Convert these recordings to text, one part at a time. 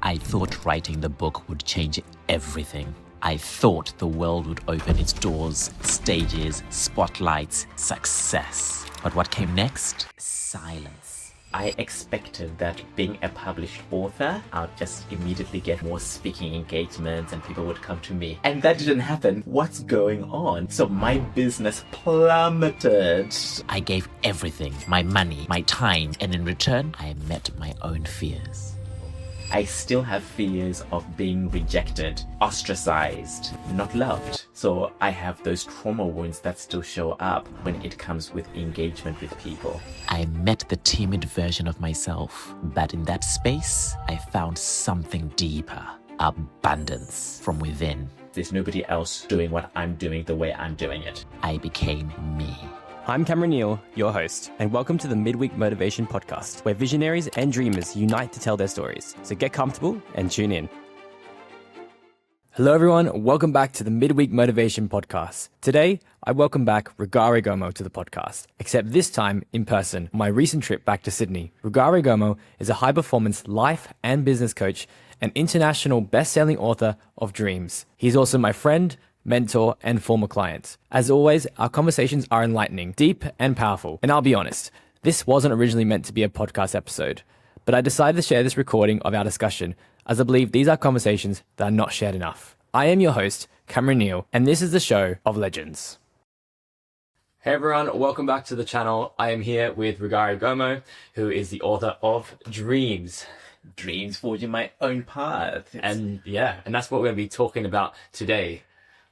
I thought writing the book would change everything. I thought the world would open its doors, stages, spotlights, success. But what came next? Silence. I expected that being a published author, I'd just immediately get more speaking engagements and people would come to me. And that didn't happen. What's going on? So my business plummeted. I gave everything, my money, my time, and in return, I met my own fears. I still have fears of being rejected, ostracized, not loved. So I have those trauma wounds that still show up when it comes with engagement with people. I met the timid version of myself, but in that space, I found something deeper, abundance from within. There's nobody else doing what I'm doing the way I'm doing it. I became me. I'm Cameron Neal, your host, and welcome to the Midweek Motivation Podcast, where visionaries and dreamers unite to tell their stories. So get comfortable and tune in. Hello everyone, welcome back to the Midweek Motivation Podcast. Today, I welcome back Rugare Gomo to the podcast, except this time in person on my recent trip back to Sydney. Rugare Gomo is a high-performance life and business coach and international best-selling author of Dreams. He's also my friend, mentor, and former client. As always, our conversations are enlightening, deep, and powerful. And I'll be honest, this wasn't originally meant to be a podcast episode, but I decided to share this recording of our discussion as I believe these are conversations that are not shared enough. I am your host, Cameron Neal, and this is the show of legends. Hey everyone, welcome back to the channel. I am here with Rugare Gomo, who is the author of Dreams. Dreams forging my own path. And that's what we're going to be talking about today.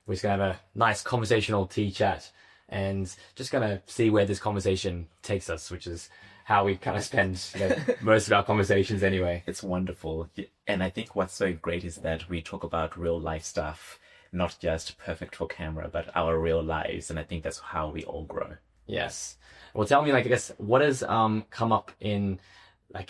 We're just going to have a nice conversational tea chat and just going to see where this conversation takes us, which is how we kind of spend most of our conversations anyway. It's wonderful. And I think what's so great is that we talk about real life stuff, not just perfect for camera, but our real lives. And I think that's how we all grow. Yes. Well, tell me, I guess, what has come up in,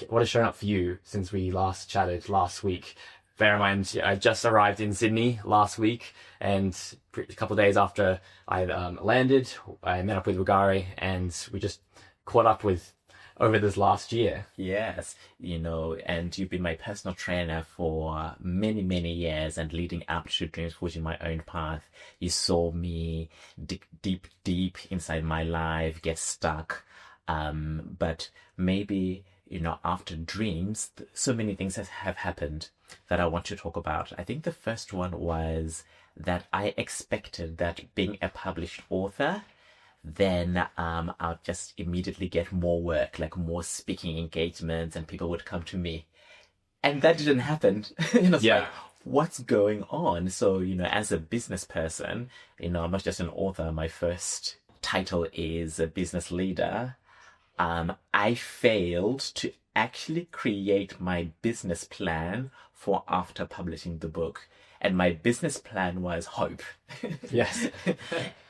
what has shown up for you since we last chatted last week? Bear in mind, I just arrived in Sydney last week, and a couple of days after I landed, I met up with Rugare, and we just caught up with over this last year. Yes, and you've been my personal trainer for many, many years, and leading up to Dreams Forging My Own Path, you saw me dig deep inside my life, get stuck, but maybe after Dreams, so many things have happened that I want to talk about. I think the first one was that I expected that being a published author, then I'll just immediately get more work, like more speaking engagements, and people would come to me. And that didn't happen. Like, what's going on? So, as a business person, I'm not just an author. My first title is a business leader. I failed to actually create my business plan for after publishing the book. And my business plan was hope. Yes.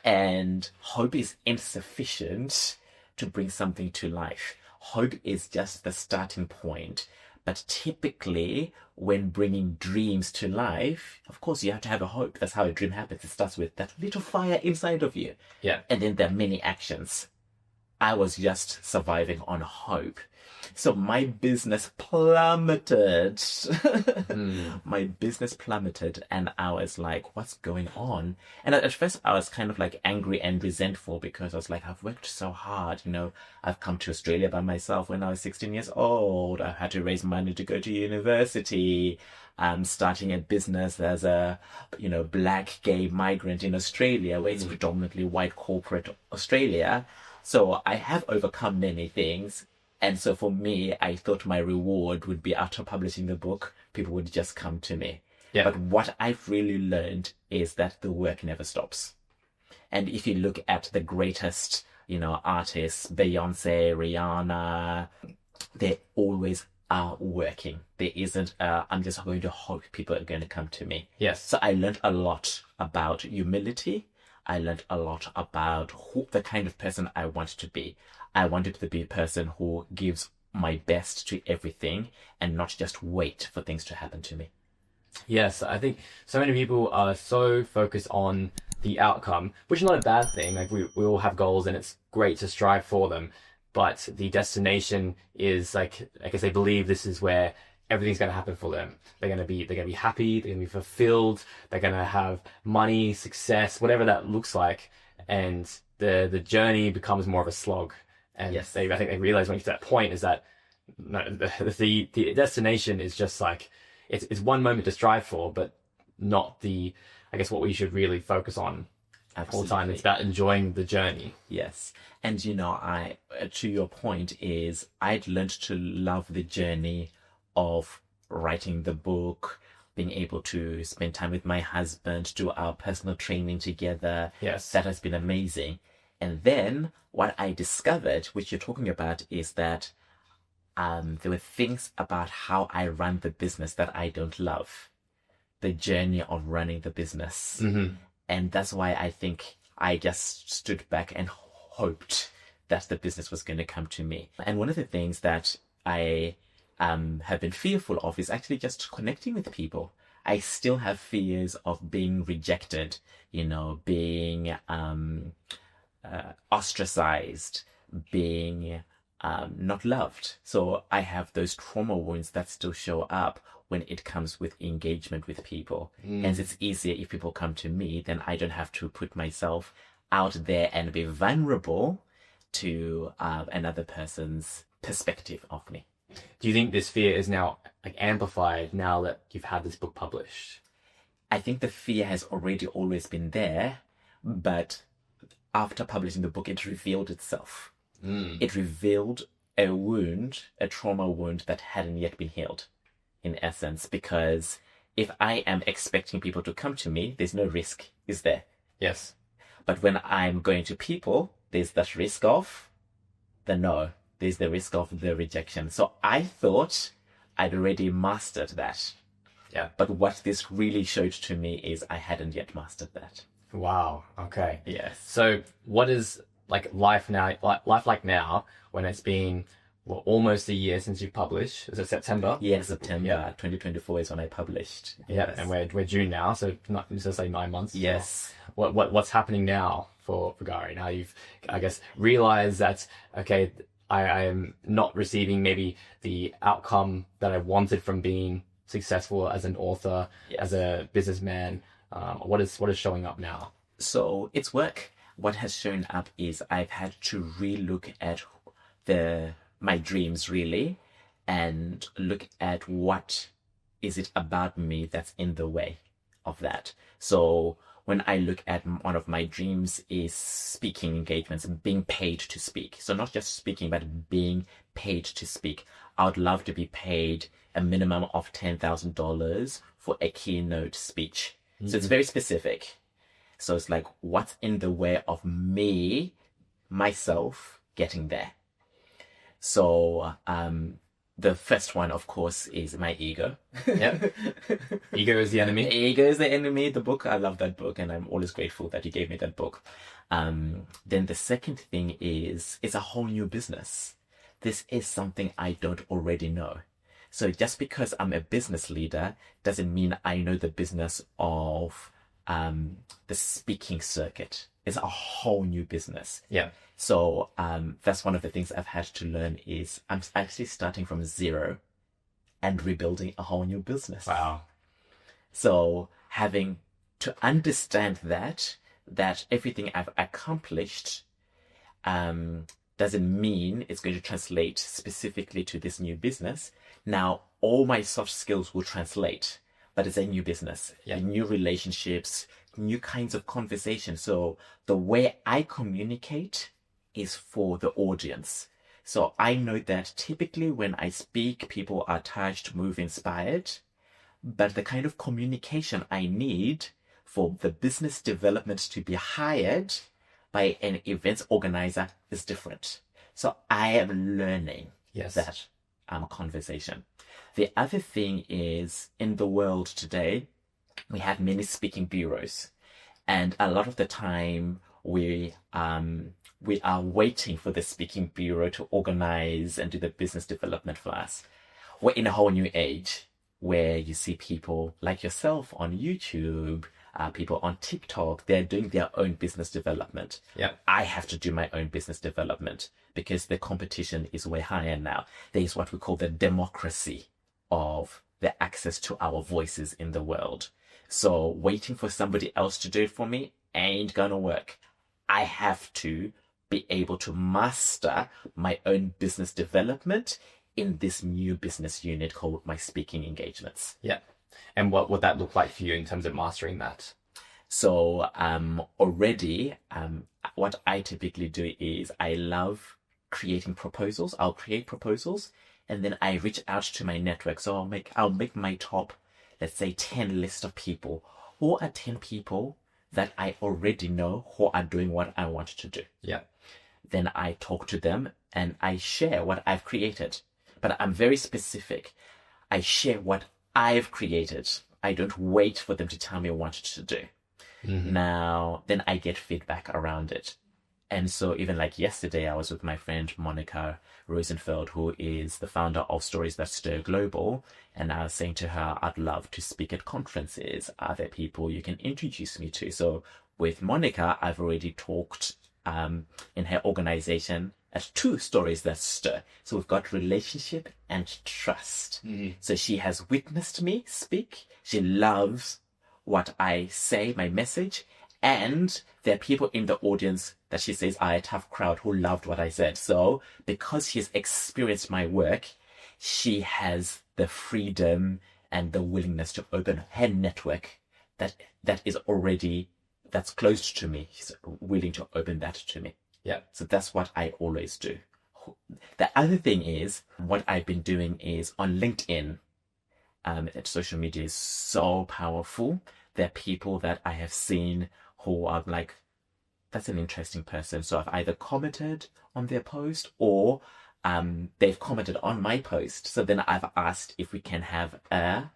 And hope is insufficient to bring something to life. Hope is just the starting point. But typically, when bringing dreams to life, of course, you have to have a hope. That's how a dream happens. It starts with that little fire inside of you. Yeah. And then there are many actions. I was just surviving on hope. So my business plummeted. My business plummeted, and I was like, what's going on? And at first I was kind of like angry and resentful, because I was like, I've worked so hard. I've come to Australia by myself when I was 16 years old. I had to raise money to go to university. I'm starting a business as a, black gay migrant in Australia, where it's predominantly white corporate Australia. So I have overcome many things. And so for me, I thought my reward would be after publishing the book, people would just come to me. Yeah. But what I've really learned is that the work never stops. And if you look at the greatest, artists, Beyonce, Rihanna, they always are working. There isn't, I'm just going to hope people are going to come to me. Yes. So I learned a lot about humility. I learned a lot about the kind of person I want to be. I wanted to be a person who gives my best to everything and not just wait for things to happen to me. Yes, I think so many people are so focused on the outcome, which is not a bad thing. Like we all have goals and it's great to strive for them. But the destination is like, I guess they believe this is where everything's going to happen for them. They're going to be happy. They're going to be fulfilled. They're going to have money, success, whatever that looks like. And the journey becomes more of a slog. And Yes. I think they realize when you get to that point is that no, the destination is just like, it's one moment to strive for, but not I guess what we should really focus on all the time. It's about enjoying the journey. Yes. And, I, to your point is I'd learned to love the journey of writing the book, being able to spend time with my husband, do our personal training together. Yes. That has been amazing. And then what I discovered, which you're talking about, is that there were things about how I run the business that I don't love. The journey of running the business. Mm-hmm. And that's why I think I just stood back and hoped that the business was going to come to me. And one of the things that I have been fearful of is actually just connecting with people. I still have fears of being rejected, being ostracized, being not loved. So I have those trauma wounds that still show up when it comes with engagement with people. And it's easier if people come to me, then I don't have to put myself out there and be vulnerable to another person's perspective of me. Do you think this fear is now amplified now that you've had this book published? I think the fear has already always been there, but after publishing the book, it revealed itself. It revealed a wound, a trauma wound that hadn't yet been healed, in essence, because if I am expecting people to come to me, there's no risk, is there? Yes. But when I'm going to people, there's that risk of the no. There's the risk of the rejection. So I thought I'd already mastered that. Yeah. But what this really showed to me is I hadn't yet mastered that. Wow. Okay. Yes. So what is life like now when it's been almost a year since you published? Is it September? Yeah, September. Yeah. 2024 is when I published. Yeah. Yes. And we're June now, so let's say 9 months. Yes. What's happening now for Rugare? Now you've, I guess, realized that, okay, I am not receiving maybe the outcome that I wanted from being successful as an author, Yes. as a businessman. What is showing up now? So it's work. What has shown up is I've had to relook at my dreams really, and look at what is it about me that's in the way of that. So when I look at one of my dreams is speaking engagements and being paid to speak. So not just speaking, but being paid to speak. I would love to be paid a minimum of $10,000 for a keynote speech. So it's very specific. So it's like, what's in the way of myself getting there? So the first one, of course, is my ego. Yep. Ego is the enemy. Ego is the enemy. The book, I love that book, and I'm always grateful that you gave me that book. Then the second thing is, it's a whole new business. This is something I don't already know. So just because I'm a business leader doesn't mean I know the business of the speaking circuit. It's a whole new business. Yeah. So that's one of the things I've had to learn is I'm actually starting from zero and rebuilding a whole new business. Wow. So having to understand that everything I've accomplished doesn't mean it's going to translate specifically to this new business. Now, all my soft skills will translate, but it's a new business, new relationships, new kinds of conversation. So the way I communicate is for the audience. So I know that typically when I speak, people are touched, moved, inspired, but the kind of communication I need for the business development to be hired by an events organizer is different. So I am learning that conversation. The other thing is, in the world today, we have many speaking bureaus, and a lot of the time we are waiting for the speaking bureau to organize and do the business development for us. We're in a whole new age where you see people like yourself on YouTube, people on TikTok, they're doing their own business development. Yeah. I have to do my own business development because the competition is way higher now. There is what we call the democracy of the access to our voices in the world. So waiting for somebody else to do it for me ain't gonna work. I have to be able to master my own business development in this new business unit called my speaking engagements. Yeah. And what would that look like for you in terms of mastering that? So already, what I typically do is I love creating proposals. I'll create proposals and then I reach out to my network. So I'll make my top, let's say 10 list of people. Who are 10 people that I already know who are doing what I want to do? Yeah. Then I talk to them and I share what I've created. But I'm very specific. I share what I've created. I don't wait for them to tell me what to do. Mm-hmm. Now, then I get feedback around it. And so even like yesterday, I was with my friend Monica Rosenfeld, who is the founder of Stories That Stir Global. And I was saying to her, I'd love to speak at conferences. Are there people you can introduce me to? So with Monica, I've already talked in her organization at 2 Stories That Stir. So we've got relationship and trust. Mm-hmm. So she has witnessed me speak. She loves what I say, my message. And there are people in the audience that she says are a tough crowd who loved what I said. So because she's experienced my work, she has the freedom and the willingness to open her network that is already, that's close to me. She's willing to open that to me. Yeah. So that's what I always do. The other thing is, what I've been doing is on LinkedIn, social media is so powerful. There are people that I have seen who are like, that's an interesting person. So I've either commented on their post or they've commented on my post. So then I've asked if we can have a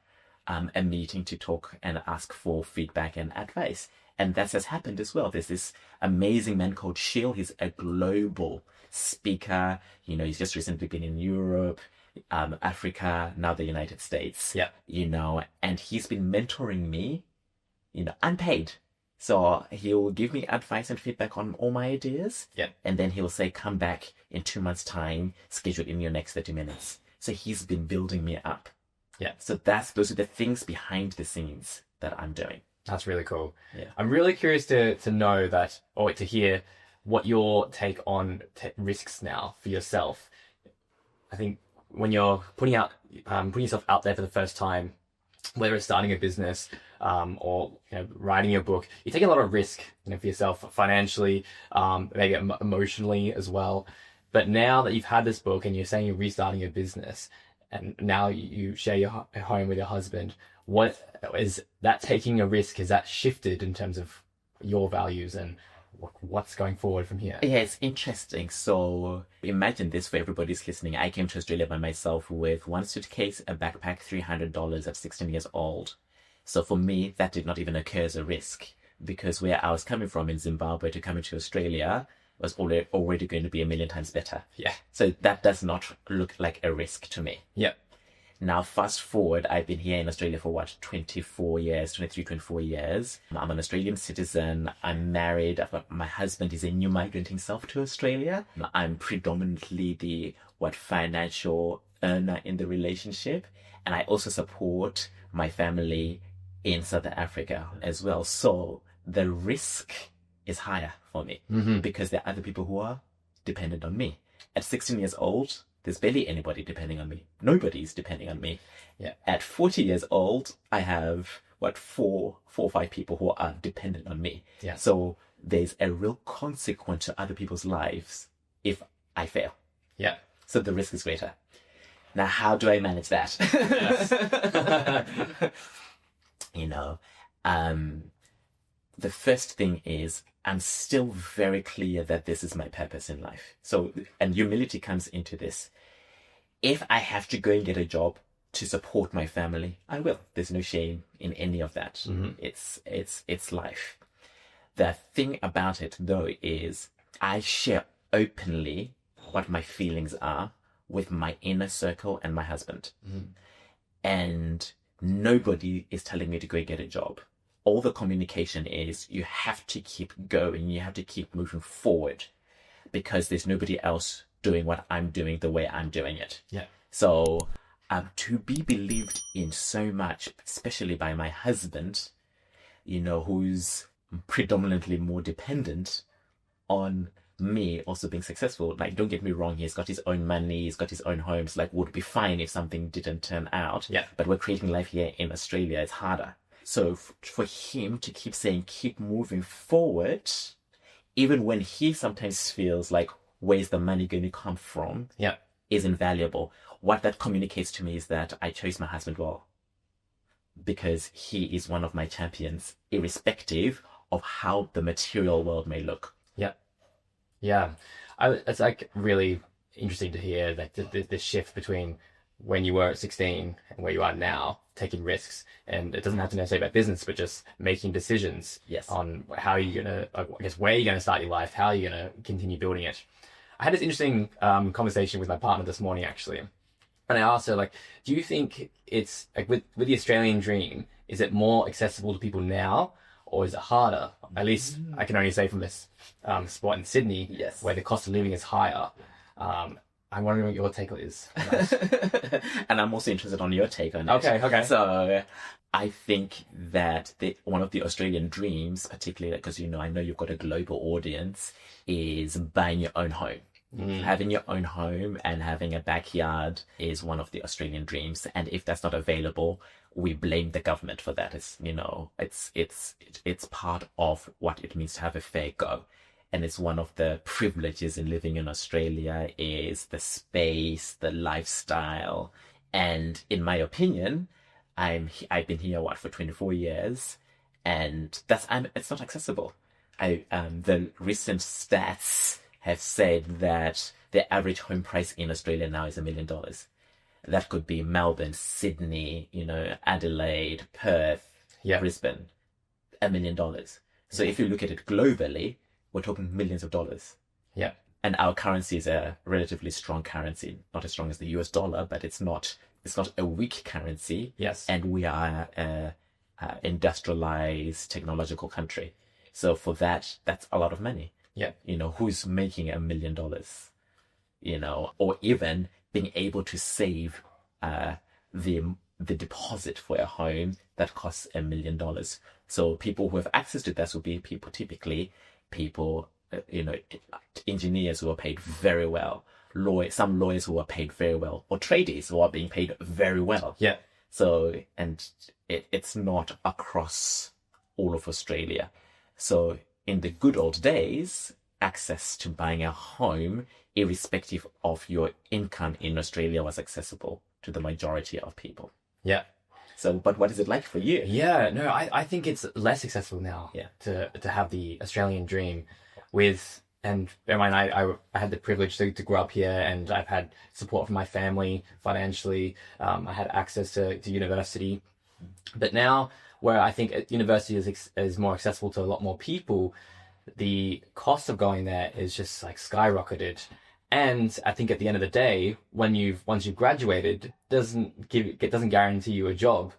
meeting to talk and ask for feedback and advice. And that has happened as well. There's this amazing man called Sheil. He's a global speaker. You know, he's just recently been in Europe, Africa, now the United States. Yeah. You know, and he's been mentoring me, you know, unpaid. So he'll give me advice and feedback on all my ideas. Yeah. And then he'll say, come back in 2 months' time, schedule in your next 30 minutes. So he's been building me up. Yeah. So those are the things behind the scenes that I'm doing. That's really cool. Yeah. I'm really curious to know that, or to hear what your take on risks now for yourself. I think when you're putting yourself out there for the first time, whether it's starting a business, or, you know, writing a book, you take a lot of risk, you know, for yourself financially, maybe emotionally as well. But now that you've had this book and you're saying you're restarting your business, and now you share your home with your husband, what is that taking a risk? Has that shifted in terms of your values and what's going forward from here? Yeah, it's interesting. So imagine this for everybody who's listening. I came to Australia by myself with 1 suitcase, a backpack, $300 at 16 years old. So for me, that did not even occur as a risk, because where I was coming from in Zimbabwe to coming to Australia was already going to be 1,000,000 times better. Yeah. So that does not look like a risk to me. Yeah. Now, fast forward, I've been here in Australia for 24 years. I'm an Australian citizen. I'm married. My husband is a new migrant himself to Australia. I'm predominantly the financial earner in the relationship. And I also support my family in South Africa as well. So the risk is higher for me, because there are other people who are dependent on me. At 16 years old, there's barely anybody depending on me. Nobody's depending on me. Yeah. At 40 years old, I have four or five people who are dependent on me. Yeah. So there's a real consequence to other people's lives if I fail. Yeah. So the risk is greater. Now, how do I manage that? You know, the first thing is, I'm still very clear that this is my purpose in life. So, and humility comes into this. If I have to go and get a job to support my family, I will. There's no shame in any of that. Mm-hmm. It's life. The thing about it, though, is I share openly what my feelings are with my inner circle and my husband. Mm-hmm. And nobody is telling me to go get a job. All the communication is, you have to keep going, you have to keep moving forward, because there's nobody else doing what I'm doing the way I'm doing it. Yeah. So to be believed in so much, especially by my husband, who's predominantly more dependent on me also being successful. Like, don't get me wrong, he's got his own money, he's got his own homes, like, would be fine if something didn't turn out. Yeah. But we're creating life here in Australia, it's harder. So for him to keep saying, keep moving forward, even when he sometimes feels like, where's the money going to come from? Yeah. Is invaluable. What that communicates to me is that I chose my husband well, because he is one of my champions, irrespective of how the material world may look. Yeah. Yeah. It's like really interesting to hear that the shift between when you were at 16 and where you are now, taking risks. And it doesn't have to necessarily be about business, but just making decisions on how you're going to, I guess, where you're going to start your life, how you're going to continue building it. I had this interesting conversation with my partner this morning, actually. And I asked her, like, do you think it's, like, with the Australian dream, is it more accessible to people now, or is it harder? At least I can only say from this spot in Sydney, where the cost of living is higher. I'm wondering what your take is on that. And I'm also interested on your take on it. Okay. So I think that one of the Australian dreams, particularly because, I know you've got a global audience, is buying your own home. Having your own home and having a backyard is one of the Australian dreams. And if that's not available, we blame the government for that. It's part of what it means to have a fair go. And it's one of the privileges in living in Australia is the space, the lifestyle. And in my opinion, I've been here, for 24 years, and it's not accessible. The recent stats have said that the average home price in Australia now is $1 million. That could be Melbourne, Sydney, Adelaide, Perth, Brisbane, $1 million. So if you look at it globally, we're talking millions of dollars. Yeah. And our currency is a relatively strong currency, not as strong as the US dollar, but it's not a weak currency. Yes. And we are a industrialized technological country. So for that's a lot of money. Yeah. Who's making $1 million, or even being able to save the deposit for a home that costs $1 million. So people who have access to this will be people, engineers who are paid very well, some lawyers who are paid very well, or tradies who are being paid very well. Yeah. So, and it's not across all of Australia. So in the good old days, access to buying a home, irrespective of your income in Australia, was accessible to the majority of people. Yeah. So, but what is it like for you? Yeah, no, I think it's less accessible now to have the Australian dream and bear in mind, I had the privilege to grow up here, and I've had support from my family financially. I had access to university. But now, where I think university is more accessible to a lot more people, the cost of going there is just like skyrocketed. And I think at the end of the day, once you've graduated, it doesn't guarantee you a job.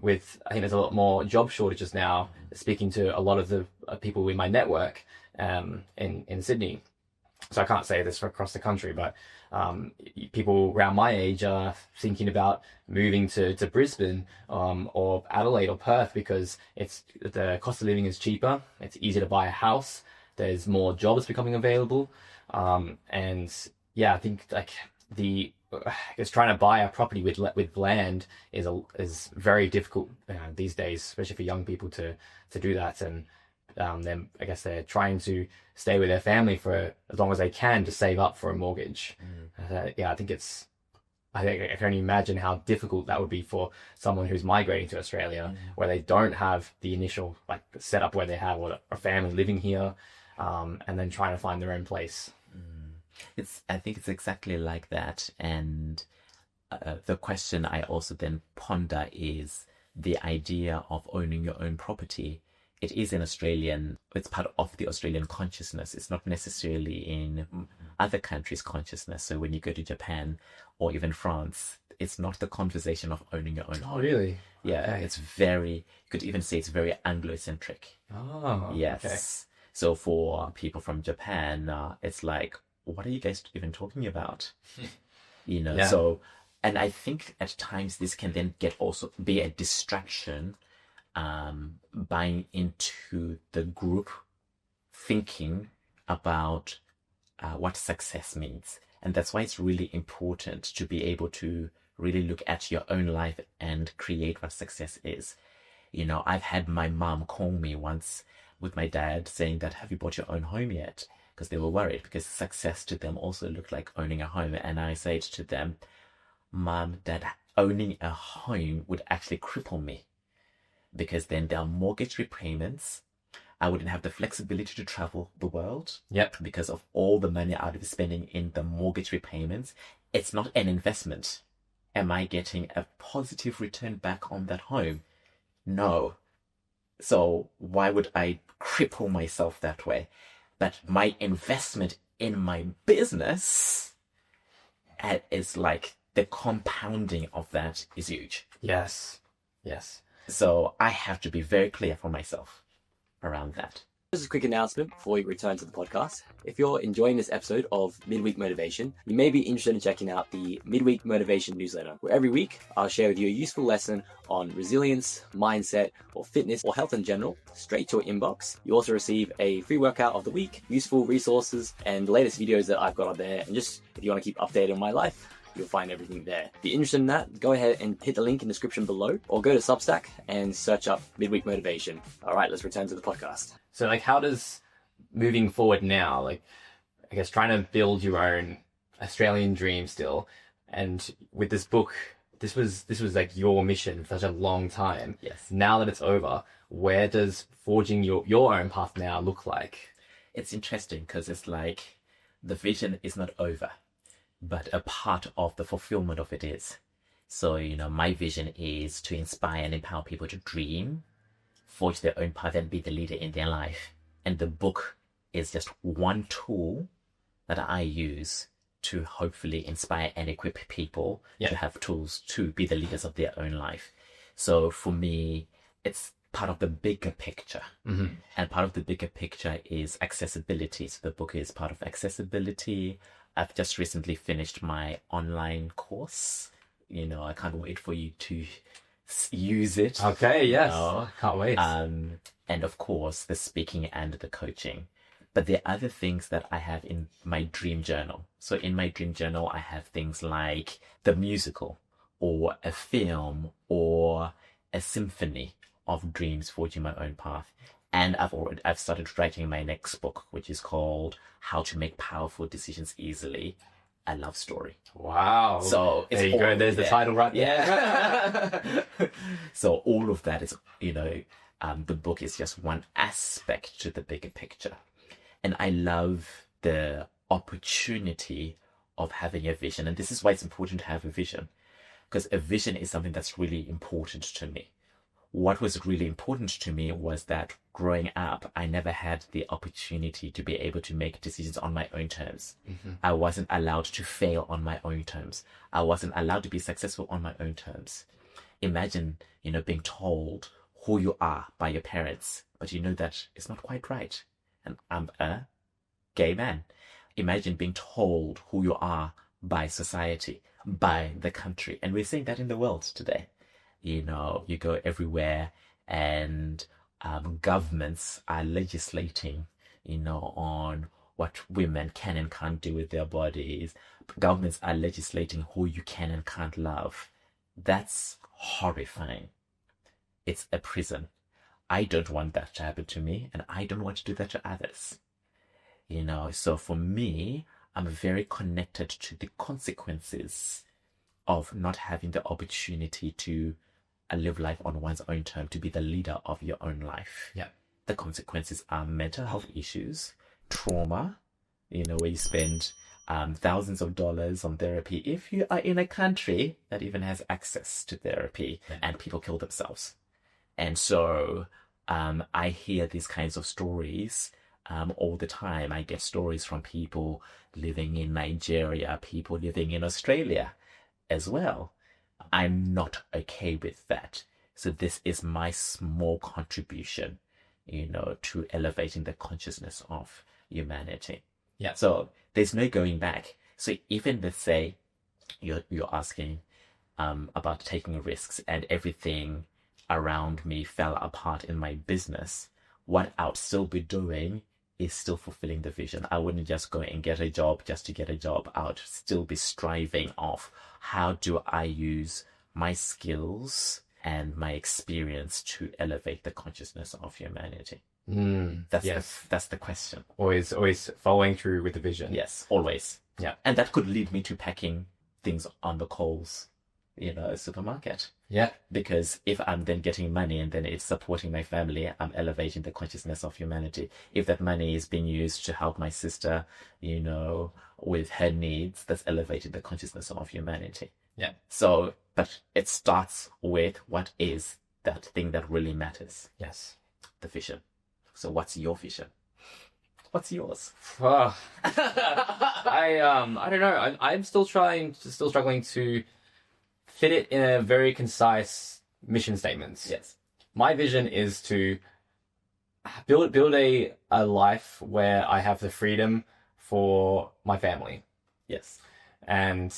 I think there's a lot more job shortages now. Speaking to a lot of the people in my network in Sydney, so I can't say this for across the country, but people around my age are thinking about moving to Brisbane or Adelaide or Perth because the cost of living is cheaper. It's easier to buy a house. There's more jobs becoming available. And yeah, I think trying to buy a property with land is very difficult these days, especially for young people to do that. And then I guess they're trying to stay with their family for as long as they can to save up for a mortgage. I think I can only imagine how difficult that would be for someone who's migrating to Australia, where they don't have the initial setup where they have a family living here, and then trying to find their own place. I think it's exactly like that. And the question I also then ponder is the idea of owning your own property. It is it's part of the Australian consciousness. It's not necessarily in other countries' consciousness. So when you go to Japan or even France, it's not the conversation of owning your own home. Oh, really? Yeah, okay. You could even say it's very Anglo-centric. Oh, yes. Okay. So for people from Japan, it's like, what are you guys even talking about? Yeah. So And I think at times this can then be a distraction, buying into the group thinking about what success means. And that's why it's really important to be able to really look at your own life and create what success is. I've had my mom call me once with my dad saying that, have you bought your own home yet? Because they were worried, because success to them also looked like owning a home. And I said to them, Mom, Dad, owning a home would actually cripple me, because then there are mortgage repayments. I wouldn't have the flexibility to travel the world. Yep. Because of all the money I would be spending in the mortgage repayments. It's not an investment. Am I getting a positive return back on that home? No. So why would I cripple myself that way? But my investment in my business is like the compounding of that is huge. Yes. So I have to be very clear for myself around that. Just a quick announcement before we return to the podcast. If you're enjoying this episode of Midweek Motivation, you may be interested in checking out the Midweek Motivation newsletter, where every week I'll share with you a useful lesson on resilience, mindset, or fitness, or health in general, straight to your inbox. You also receive a free workout of the week, useful resources, and the latest videos that I've got up there. And just if you want to keep updated on my life, you'll find everything there. If you're interested in that, go ahead and hit the link in the description below, or go to Substack and search up Midweek Motivation. All right, let's return to the podcast. So how does moving forward now, I guess trying to build your own Australian dream still, and with this book, this was like your mission for such a long time. Yes. Now that it's over, where does forging your own path now look like? It's interesting because it's like the vision is not over, but a part of the fulfillment of it is. So, my vision is to inspire and empower people to dream, forge their own path, and be the leader in their life. And the book is just one tool that I use to hopefully inspire and equip people to have tools to be the leaders of their own life. So for me, it's part of the bigger picture. Mm-hmm. And part of the bigger picture is accessibility. So the book is part of accessibility. I've just recently finished my online course. I can't wait for you to use it. Okay, yes. Can't wait. And of course, the speaking and the coaching. But there are other things that I have in my dream journal. So in my dream journal, I have things like the musical, or a film, or a symphony of dreams forging my own path. And I've started writing my next book, which is called How to Make Powerful Decisions Easily, a love story. Wow. So there you go. There's the title right there. Yeah. So all of that is, the book is just one aspect to the bigger picture. And I love the opportunity of having a vision. And this is why it's important to have a vision, because a vision is something that's really important to me. What was really important to me was that growing up, I never had the opportunity to be able to make decisions on my own terms. Mm-hmm. I wasn't allowed to fail on my own terms. I wasn't allowed to be successful on my own terms. Imagine, being told who you are by your parents, but you know that it's not quite right. And I'm a gay man. Imagine being told who you are by society, by the country. And we're seeing that in the world today. You go everywhere and governments are legislating, on what women can and can't do with their bodies. Governments are legislating who you can and can't love. That's horrifying. It's a prison. I don't want that to happen to me, and I don't want to do that to others. So for me, I'm very connected to the consequences of not having the opportunity to live life on one's own term, to be the leader of your own life. Yeah. The consequences are mental health issues, trauma, where you spend thousands of dollars on therapy if you are in a country that even has access to therapy, and people kill themselves. And so I hear these kinds of stories all the time. I get stories from people living in Nigeria, people living in Australia as well. I'm not okay with that. So this is my small contribution, to elevating the consciousness of humanity. Yeah. So there's no going back. So even let's say you're asking, about taking risks, and everything around me fell apart in my business, what I would still be doing is still fulfilling the vision. I wouldn't just go and get a job just to get a job. I would still be striving of how do I use my skills and my experience to elevate the consciousness of humanity. That's the question. Always following through with the vision. Yes, always. Yeah. And that could lead me to packing things on the Coles, supermarket. Yeah. Because if I'm then getting money and then it's supporting my family, I'm elevating the consciousness of humanity. If that money is being used to help my sister, with her needs, that's elevating the consciousness of humanity. Yeah. So, but it starts with what is that thing that really matters. Yes. The vision. So what's your vision? What's yours? I don't know. I'm still struggling to fit it in a very concise mission statement. Yes. My vision is to build a life where I have the freedom for my family. Yes. And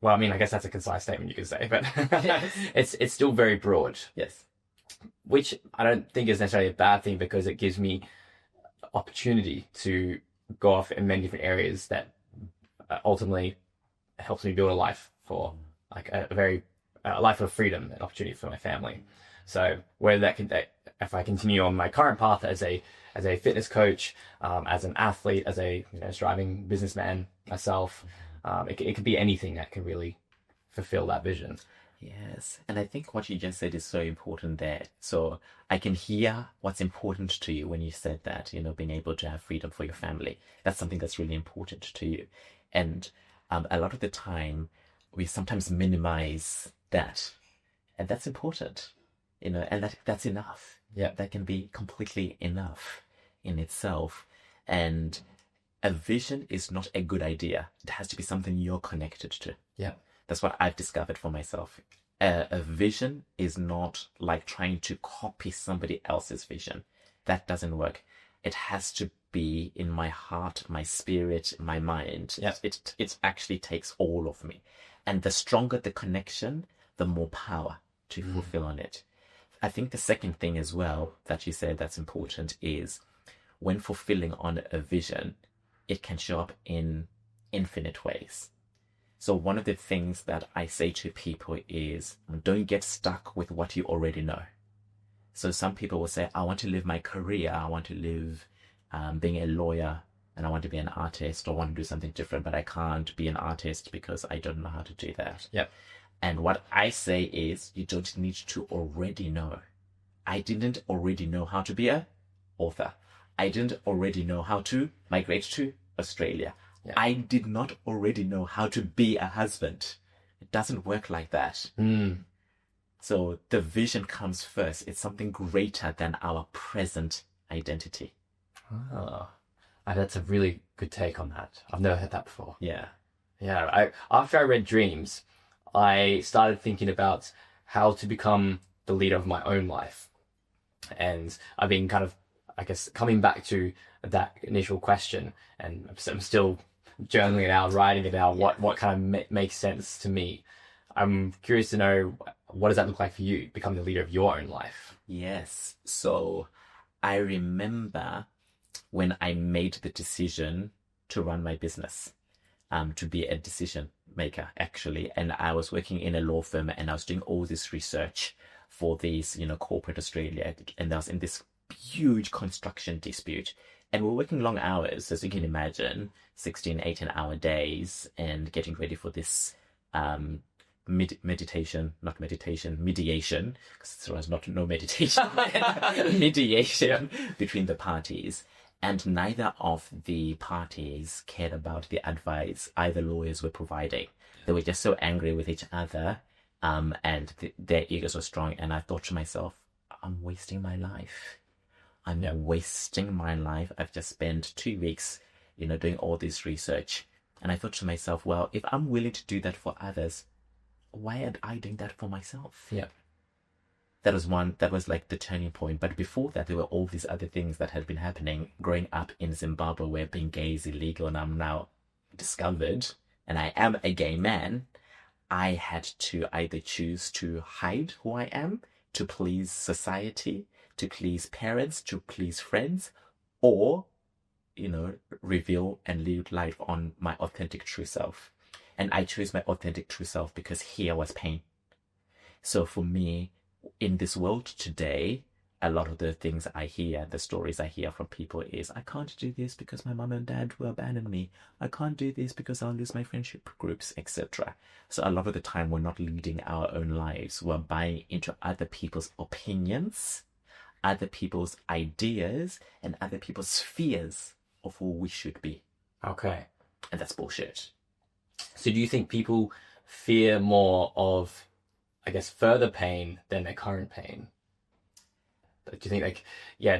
well, I mean, I guess that's a concise statement you could say, but Yes. it's still very broad. Yes. Which I don't think is necessarily a bad thing, because it gives me opportunity to go off in many different areas that ultimately helps me build a life for like a life of freedom and opportunity for my family. So whether if I continue on my current path as a fitness coach, as an athlete, as a striving businessman myself, it could be anything that can really fulfill that vision. Yes. And I think what you just said is so important there. So I can hear what's important to you when you said that, being able to have freedom for your family. That's something that's really important to you. And a lot of the time, we sometimes minimize that. And that's important, and that's enough. Yeah. That can be completely enough in itself. And a vision is not a good idea. It has to be something you're connected to. Yeah. That's what I've discovered for myself. A vision is not like trying to copy somebody else's vision. That doesn't work. It has to be in my heart, my spirit, my mind. Yeah. It actually takes all of me. And the stronger the connection, the more power to fulfill on it. I think the second thing as well that you said that's important is when fulfilling on a vision, it can show up in infinite ways. So one of the things that I say to people is don't get stuck with what you already know. So some people will say, I want to live my career. I want to live being a lawyer, and I want to be an artist, or want to do something different, but I can't be an artist because I don't know how to do that. Yep. And what I say is you don't need to already know. I didn't already know how to be an author. I didn't already know how to migrate to Australia. Yeah. I did not already know how to be a husband. It doesn't work like that. So the vision comes first. It's something greater than our present identity. Oh, that's a really good take on that. I've never heard that before. Yeah. Yeah. After I read Dreams, I started thinking about how to become the leader of my own life. And I've been kind of, I guess, coming back to that initial question, and I'm still journaling it out, writing it out, what kind of makes sense to me. I'm curious to know, what does that look like for you, becoming the leader of your own life? Yes. So I remember when I made the decision to run my business, to be a decision maker, actually. And I was working in a law firm, and I was doing all this research for these, corporate Australia. And I was in this huge construction dispute. And we're working long hours, as you can imagine, 16, 18-hour days, and getting ready for this mediation, because there was no meditation, mediation between the parties. And neither of the parties cared about the advice either lawyers were providing. They were just so angry with each other, and their egos were strong. And I thought to myself, I'm wasting my life. I'm wasting my life. I've just spent 2 weeks, doing all this research. And I thought to myself, well, if I'm willing to do that for others, why aren't I doing that for myself? Yeah. That was like the turning point. But before that, there were all these other things that had been happening growing up in Zimbabwe, where being gay is illegal. And I'm now discovered, and I am a gay man. I had to either choose to hide who I am, to please society, to please parents, to please friends, or, reveal and live life on my authentic true self. And I chose my authentic true self because here was pain. So for me, in this world today, a lot of the things I hear, the stories I hear from people is, I can't do this because my mom and dad will abandon me. I can't do this because I'll lose my friendship groups, etc. So a lot of the time we're not leading our own lives. We're buying into other people's opinions, other people's ideas, and other people's fears of who we should be. Okay. And that's bullshit. So do you think people fear more of, I guess, further pain than their current pain? Do you think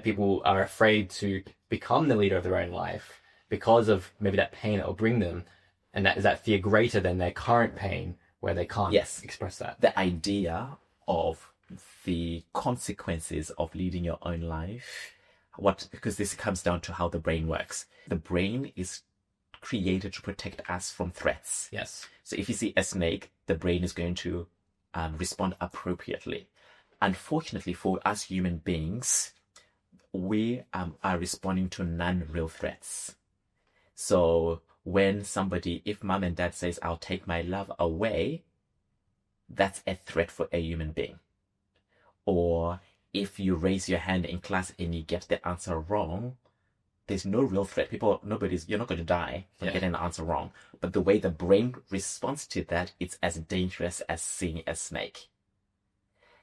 people are afraid to become the leader of their own life because of maybe that pain that will bring them, and is that fear greater than their current pain where they can't express that? The idea of the consequences of leading your own life, because this comes down to how the brain works. The brain is created to protect us from threats. Yes. So if you see a snake, the brain is going to respond appropriately. Unfortunately for us human beings, we are responding to non-real threats. So when if mom and dad says, I'll take my love away, that's a threat for a human being. Or if you raise your hand in class and you get the answer wrong, there's no real threat. You're not going to die for getting the answer wrong. But the way the brain responds to that, it's as dangerous as seeing a snake.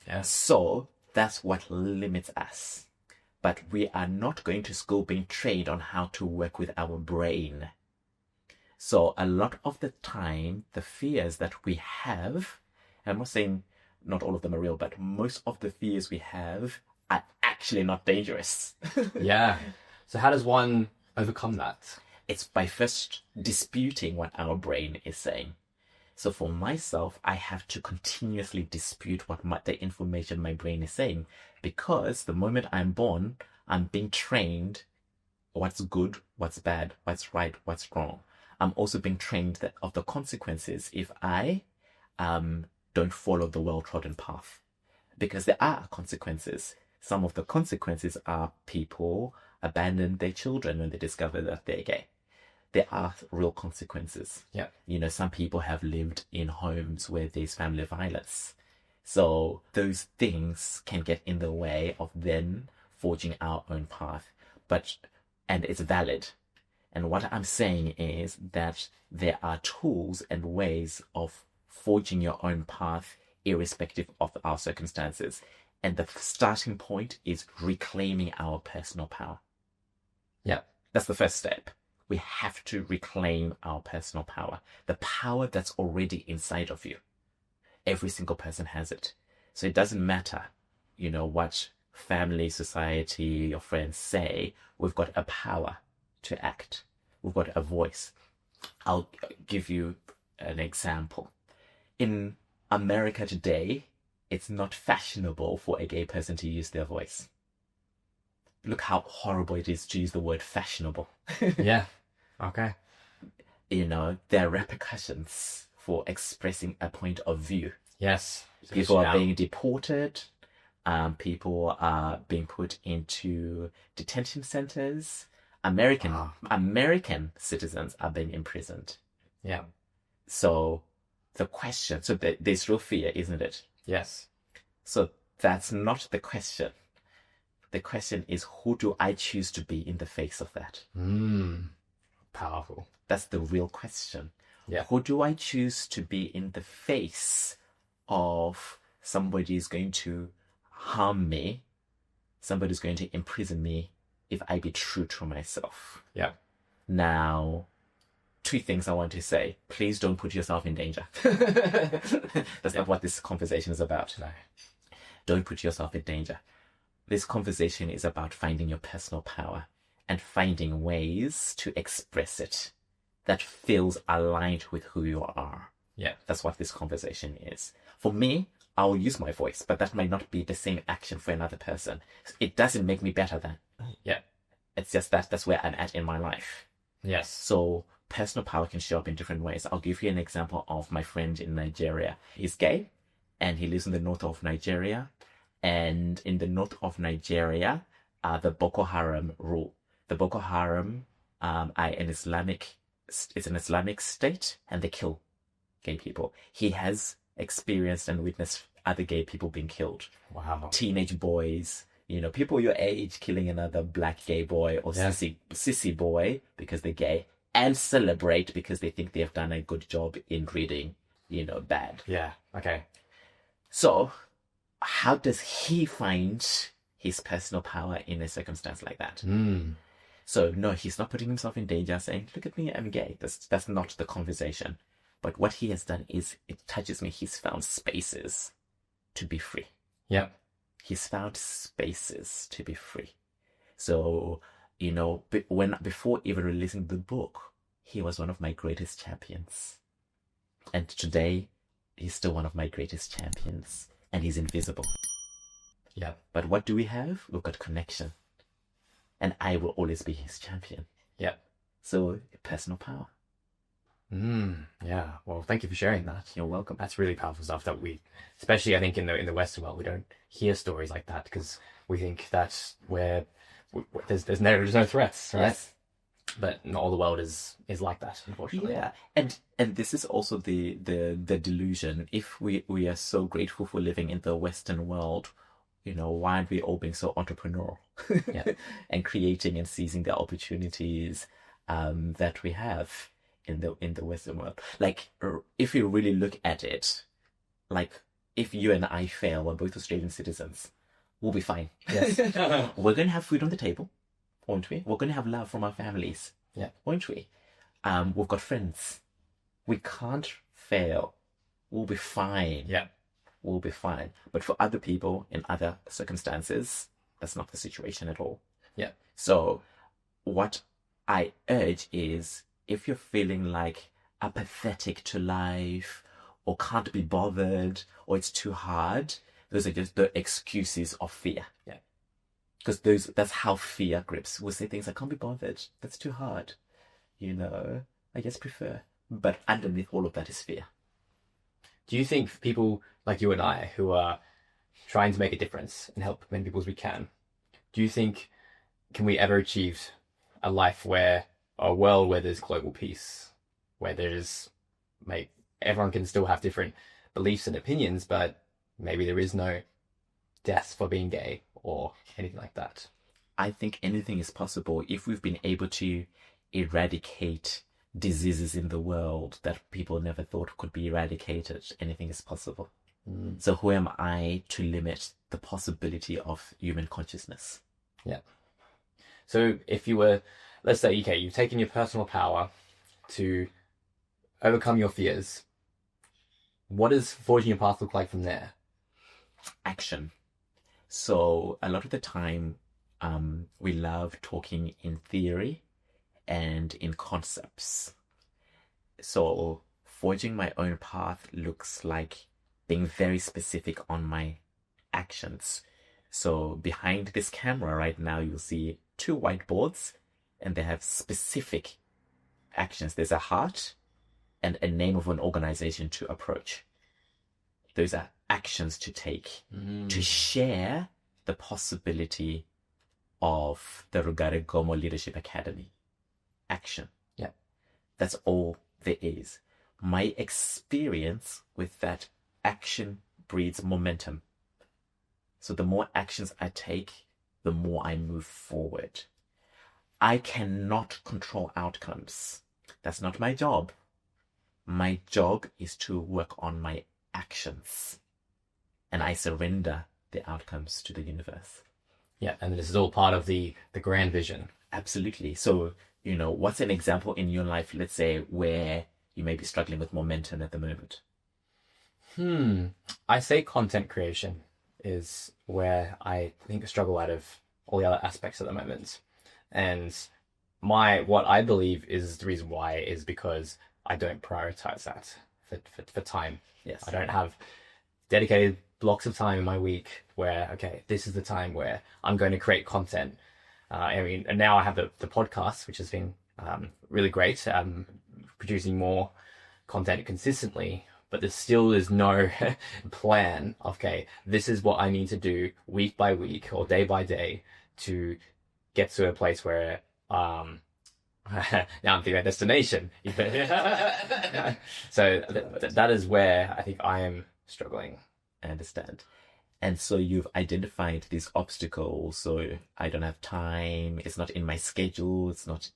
Yeah. So that's what limits us. But we are not going to school being trained on how to work with our brain. So a lot of the time, the fears that we have, and I'm not saying not all of them are real, but most of the fears we have are actually not dangerous. Yeah. So how does one overcome that? It's by first disputing what our brain is saying. So for myself, I have to continuously dispute what the information my brain is saying, because the moment I'm born, I'm being trained what's good, what's bad, what's right, what's wrong. I'm also being trained of the consequences if I don't follow the well-trodden path, because there are consequences. Some of the consequences are people abandon their children when they discover that they're gay. There are real consequences. Yeah. Some people have lived in homes where there's family violence. So those things can get in the way of then forging our own path. And it's valid. And what I'm saying is that there are tools and ways of forging your own path irrespective of our circumstances. And the starting point is reclaiming our personal power. Yeah. That's the first step. We have to reclaim our personal power, the power that's already inside of you. Every single person has it. So it doesn't matter, what family, society, your friends say. We've got a power to act. We've got a voice. I'll give you an example. In America today, it's not fashionable for a gay person to use their voice. Look how horrible it is to use the word fashionable. Yeah. Okay. There are repercussions for expressing a point of view. Yes. People are being deported. People are being put into detention centers. American citizens are being imprisoned. Yeah. So there's real fear, isn't it? Yes. So that's not the question. The question is, who do I choose to be in the face of that? Powerful. That's the real question. Yeah. Who do I choose to be in the face of somebody who's going to harm me, somebody who's going to imprison me if I be true to myself? Yeah. Now, two things I want to say. Please don't put yourself in danger. That's not what this conversation is about. No. Don't put yourself in danger. This conversation is about finding your personal power and finding ways to express it that feels aligned with who you are. Yeah. That's what this conversation is. For me, I'll use my voice, but that might not be the same action for another person. It doesn't make me better than. Yeah. It's just that's where I'm at in my life. Yes. So personal power can show up in different ways. I'll give you an example of my friend in Nigeria. He's gay and he lives in the north of Nigeria. And in the north of Nigeria, the Boko Haram rule. The Boko Haram are it's an Islamic state, and they kill gay people. He has experienced and witnessed other gay people being killed. Wow. Teenage boys, people your age killing another black gay boy or sissy boy because they're gay, and celebrate because they think they have done a good job in reading, bad. Yeah. Okay. So how does he find his personal power in a circumstance like that? So no, he's not putting himself in danger saying, look at me, I'm gay. That's not the conversation. But what he has done is, it touches me, he's found spaces to be free. Yeah. He's found spaces to be free. So, before even releasing the book, he was one of my greatest champions. And today, he's still one of my greatest champions. And he's invisible. Yeah. But what do we have? We've got connection. And I will always be his champion. Yeah. So, personal power. Yeah. Well, thank you for sharing that. You're welcome. That's really powerful stuff that we, especially I think in the Western world, we don't hear stories like that because we think that's where there's no threats, right? Yes. But not all the world is like that, unfortunately. Yeah. And this is also the delusion. If we are so grateful for living in the Western world, why aren't we all being so entrepreneurial? Yeah. And creating and seizing the opportunities that we have in the Western world. Like, if you really look at it, like, if you and I fail, we're both Australian citizens, we'll be fine. Yes. We're going to have food on the table, won't we? We're going to have love from our families, won't we? We've got friends. We can't fail. We'll be fine. Yeah. We'll be fine. But for other people in other circumstances, that's not the situation at all. Yeah. So what I urge is, if you're feeling like apathetic to life or can't be bothered or it's too hard, those are just the excuses of fear. Yeah. Because that's how fear grips. We'll say things like, can't be bothered. That's too hard. I just prefer. But underneath all of that is fear. Do you think people like you and I, who are trying to make a difference and help as many people as we can, do you think, can we ever achieve a world where there's global peace, where everyone can still have different beliefs and opinions, but maybe there is no death for being gay or anything like that? I think anything is possible if we've been able to eradicate diseases in the world that people never thought could be eradicated. Anything is possible. So who am I to limit the possibility of human consciousness? Yeah. So if you were, let's say, okay, you've taken your personal power to overcome your fears, what does forging your path look like from there? Action. So a lot of the time, we love talking in theory and in concepts. So forging my own path looks like being very specific on my actions. So behind this camera right now, you'll see 2 whiteboards, and they have specific actions. There's a heart and a name of an organization to approach. Those are actions to take to share the possibility of the Rugare Gomo Leadership Academy. Action. Yeah. That's all there is. My experience with that action breeds momentum. So the more actions I take, the more I move forward. I cannot control outcomes. That's not my job. My job is to work on my actions. And I surrender the outcomes to the universe. Yeah, and this is all part of the grand vision. Absolutely. So, what's an example in your life, let's say, where you may be struggling with momentum at the moment? I say content creation is where I think I struggle out of all the other aspects at the moment. And what I believe is the reason why is because I don't prioritize that for time. Yes. I don't have dedicated blocks of time in my week where, okay, this is the time where I'm going to create content. And now I have the podcast, which has been really great, producing more content consistently, but there still is no plan. Okay, this is what I need to do week by week or day by day to get to a place where now I'm thinking about destination. So that is where I think I am struggling. I understand. And so you've identified these obstacles. So I don't have time. It's not in my schedule. It's not,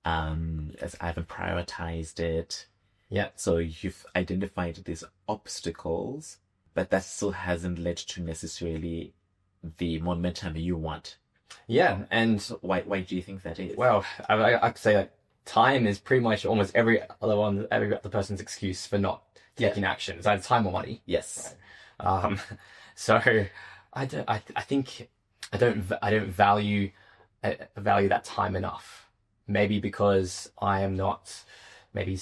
as I haven't prioritized it. Yeah. So you've identified these obstacles, but that still hasn't led to necessarily the momentum you want. Yeah. And so why do you think that is? Well, I could say that time is pretty much almost every other person's excuse for not taking action. It's either time or money. Yes. So I think I don't value that time enough. Maybe because I am not maybe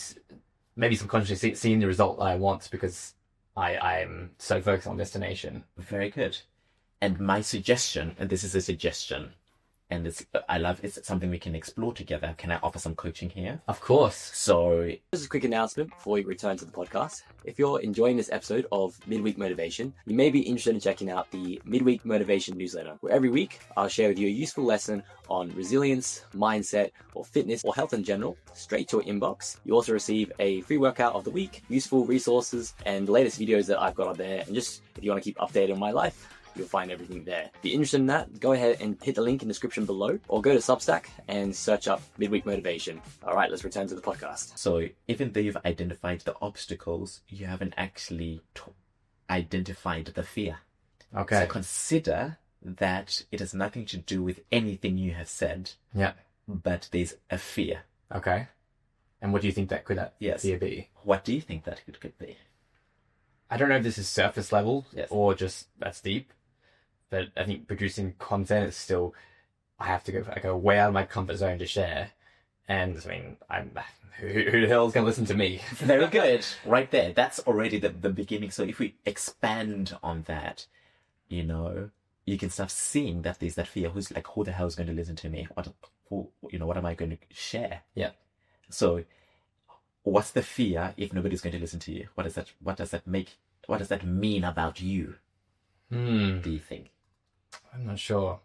subconsciously seeing the result that I want because I'm so focused on destination. Very good. And my suggestion, and this is a suggestion, and it's something we can explore together. Can I offer some coaching here? Of course. So just a quick announcement before we return to the podcast. If you're enjoying this episode of Midweek Motivation, you may be interested in checking out the Midweek Motivation newsletter, where every week I'll share with you a useful lesson on resilience, mindset, or fitness, or health in general, straight to your inbox. You also receive a free workout of the week, useful resources, and the latest videos that I've got up there. And just if you want to keep updated on my life, you'll find everything there. If you're interested in that, go ahead and hit the link in the description below, or go to Substack and search up Midweek Motivation. All right, let's return to the podcast. So even though you've identified the obstacles, you haven't actually identified the fear. Okay. So consider that it has nothing to do with anything you have said. Yeah. But there's a fear. Okay. And what do you think that could fear be? What do you think that could be? I don't know if this is surface level or just that's deep. But I think producing content is still, I have to go way out of my comfort zone to share. And I mean, who the hell is going to listen to me? Very good. Right there. That's already the beginning. So if we expand on that, you can start seeing that there's that fear. Who's like, who the hell is going to listen to me? What am I going to share? Yeah. So what's the fear if nobody's going to listen to you? What does that mean about you? Do you think? I'm not sure.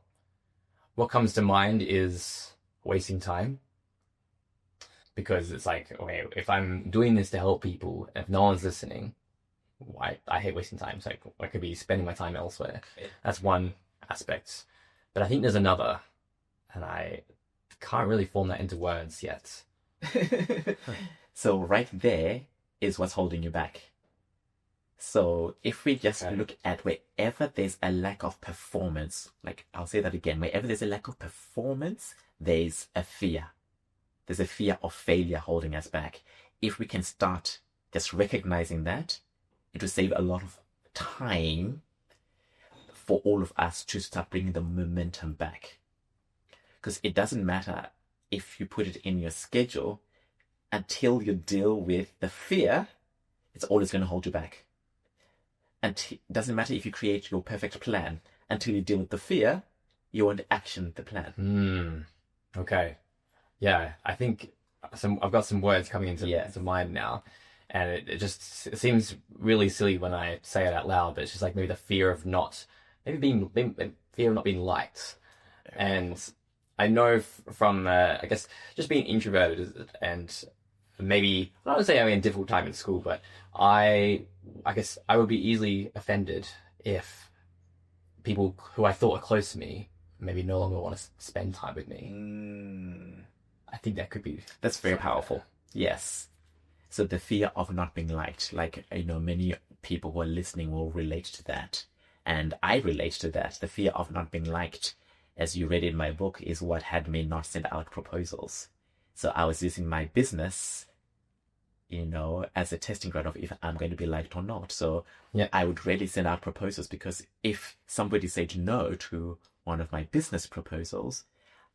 What comes to mind is wasting time. Because it's like, okay, if I'm doing this to help people, if no one's listening, I hate wasting time. So I could be spending my time elsewhere. That's one aspect. But I think there's another, and I can't really form that into words yet. So right there is what's holding you back. So if we just look at wherever there's a lack of performance, like I'll say that again, wherever there's a lack of performance, there's a fear. There's a fear of failure holding us back. If we can start just recognizing that, it will save a lot of time for all of us to start bringing the momentum back. Because it doesn't matter if you put it in your schedule, until you deal with the fear, it's always going to hold you back. And it doesn't matter if you create your perfect plan. Until you deal with the fear, you won't action the plan. Okay. Yeah, I think I've got some words coming into mind now. And it seems really silly when I say it out loud, but it's just like maybe the fear of not being liked. And I know from, I guess, just being introverted and maybe, I don't want to say having a difficult time in school, but I guess I would be easily offended if people who I thought were close to me maybe no longer want to spend time with me. I think that could be... That's very powerful. Yes. So the fear of not being liked, like, many people who are listening will relate to that. And I relate to that. The fear of not being liked, as you read in my book, is what had me not send out proposals. So I was using my business, as a testing ground of if I'm going to be liked or not. So I would rarely send out proposals, because if somebody said no to one of my business proposals,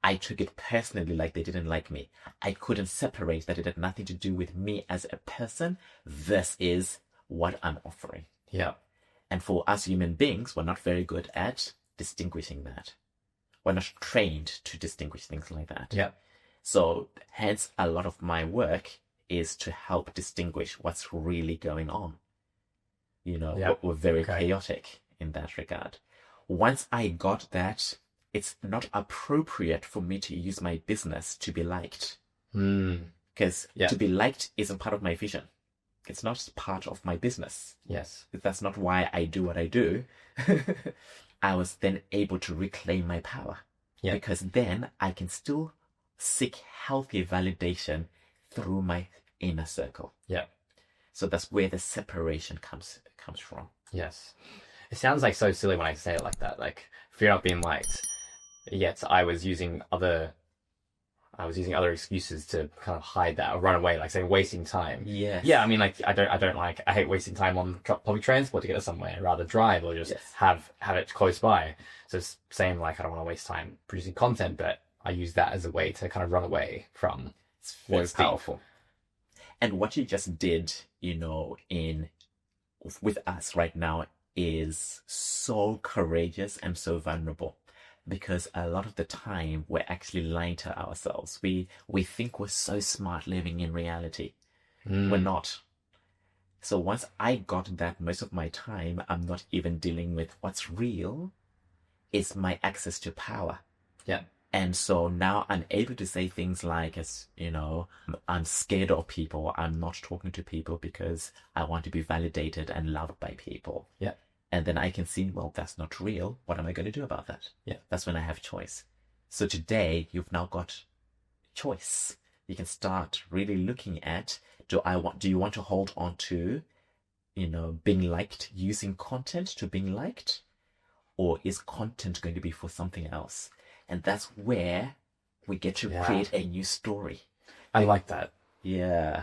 I took it personally, like they didn't like me. I couldn't separate that it had nothing to do with me as a person. This is what I'm offering. Yeah. And for us human beings, we're not very good at distinguishing that. We're not trained to distinguish things like that. Yeah. So hence a lot of my work is to help distinguish what's really going on. We're very chaotic in that regard. Once I got that, it's not appropriate for me to use my business to be liked. Because to be liked isn't part of my vision. It's not part of my business. Yes. That's not why I do what I do. I was then able to reclaim my power. Yeah. Because then I can still seek healthy validation through my inner circle. Yeah. So that's where the separation comes from. Yes. It sounds like so silly when I say it like that. Like, fear not being liked. Yet I was using other excuses to kind of hide that or run away, like say wasting time. Yes. Yeah, I mean, like I hate wasting time on public transport to get to somewhere. I'd rather drive or just have it close by. So it's saying like I don't want to waste time producing content, but I use that as a way to kind of run away from what's powerful. And what you just did, with us right now is so courageous and so vulnerable, because a lot of the time we're actually lying to ourselves. We think we're so smart living in reality. We're not. So once I got that, most of my time, I'm not even dealing with what's real. It's my access to power. Yeah. And so now I'm able to say things like, I'm scared of people. I'm not talking to people because I want to be validated and loved by people. Yeah. And then I can see, well, that's not real. What am I going to do about that? Yeah. That's when I have choice. So today you've now got choice. You can start really looking at, do you want to hold on to, being liked, using content to being liked? Or is content going to be for something else? And that's where we get to create a new story. I like that. Yeah.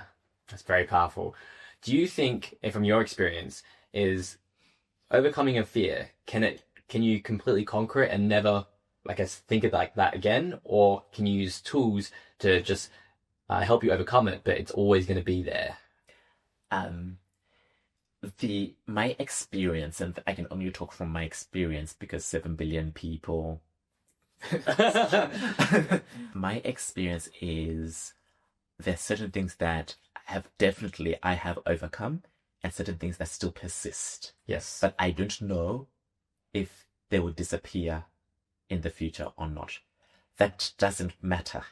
That's very powerful. Do you think, from your experience, is overcoming a fear, can you completely conquer it and never, think of like that again? Or can you use tools to just help you overcome it, but it's always going to be there? My experience, and I can only talk from my experience because 7 billion people. My experience is there's certain things that I have overcome, and certain things that still persist. Yes. But I don't know if they will disappear in the future or not. That doesn't matter.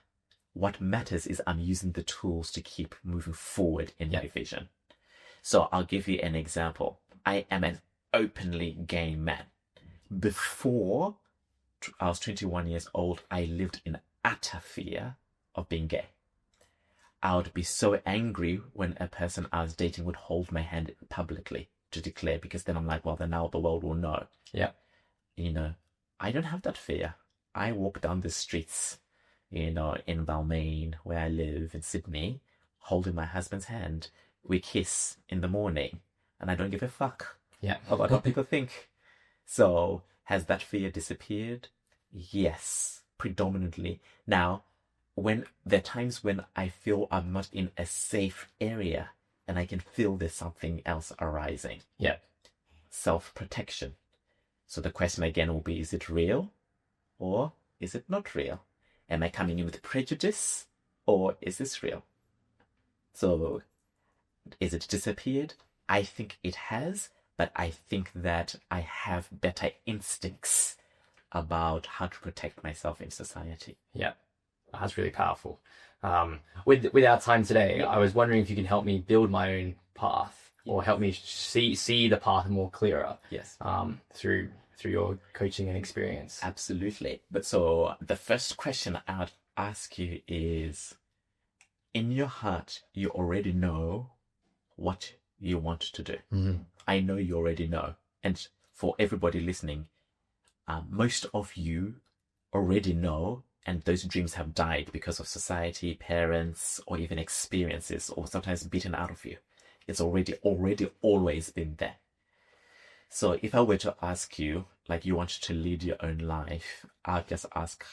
What matters is I'm using the tools to keep moving forward in my vision. So I'll give you an example. I am an openly gay man. Before I was 21 years old, I lived in utter fear of being gay. I would be so angry when a person I was dating would hold my hand publicly to declare, because then I'm like, well, then now the world will know. Yeah. I don't have that fear. I walk down the streets, in Balmain, where I live in Sydney, holding my husband's hand. We kiss in the morning, and I don't give a fuck about what people think. So has that fear disappeared? Yes, predominantly. Now, when there are times when I feel I'm not in a safe area and I can feel there's something else arising. Yeah. Self-protection. So the question again will be, is it real or is it not real? Am I coming in with prejudice or is this real? So is it disappeared? I think it has, but I think that I have better instincts about how to protect myself in society. Yeah, that's really powerful. With our time today, I was wondering if you can help me build my own path or help me see the path more clearer. Yes. Through your coaching and experience. Absolutely. But so the first question I would ask you is, in your heart, you already know what you want to do. Mm-hmm. I know you already know. And for everybody listening, most of you already know, and those dreams have died because of society, parents, or even experiences, or sometimes beaten out of you. It's already always been there. So if I were to ask you, you want to lead your own life, I'll just ask,